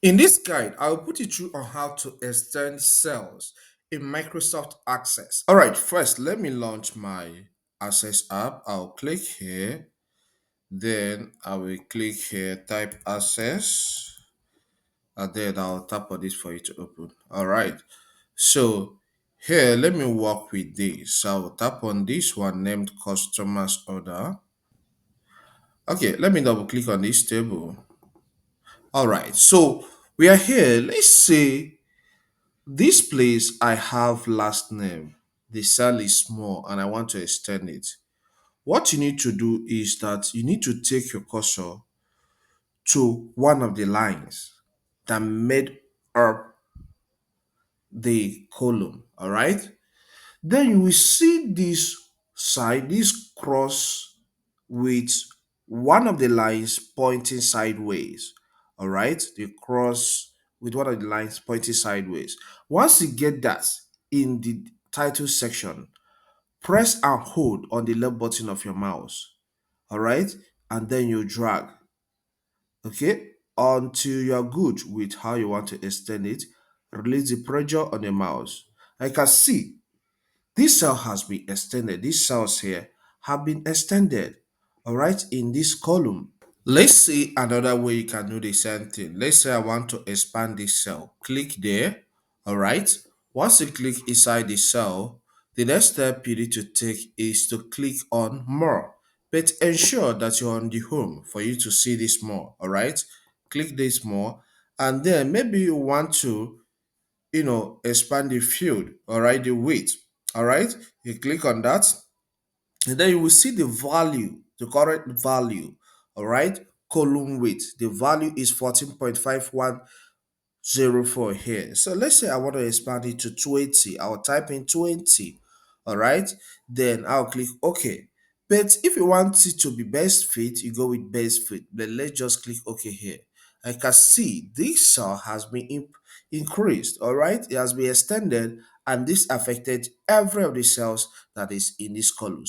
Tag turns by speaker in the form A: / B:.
A: In this guide, I'll put you through on how to extend cells in Microsoft Access. All right, first, let me launch my Access app. I'll click here, then I will click here, type Access, and then I'll tap on this for you to open. All right, so here, let me work with this. So I'll tap on this one named Customers Order. Okay, let me double click on this table. All right, so we are here. Let's say this place I have last name. The cell is small and I want to extend it. What you need to do is that you need to take your cursor to one of the lines that made up the column. All right. Then you will see this side, this cross with one of the lines pointing sideways. All right. The cross with one of the lines pointing sideways. Once you get that in the title section, press and hold on the left button of your mouse. All right. And then you drag. Okay. Until you are good with how you want to extend it, release the pressure on the mouse. I can see this cell has been extended. These cells here have been extended, all right, in this column. Let's see another way you can do the same thing. Let's say I want to expand this cell. Click there, all right. Once you click inside the cell, the next step you need to take is to click on more. But ensure that you're on the home for you to see this more, all right. Click this more, and then maybe you want to expand the field, all right, the weight, all right. You click on that, and then you will see the value, the current value, all right, column weight. The value is 14.5104 here. So let's say I want to expand it to 20. I'll type in 20, all right, then I'll click OK. But if you want it to be best fit, you go with best fit. But let's just click OK here. I can see this cell has been increased, all right, it has been extended, and this affected every of the cells that is in this column.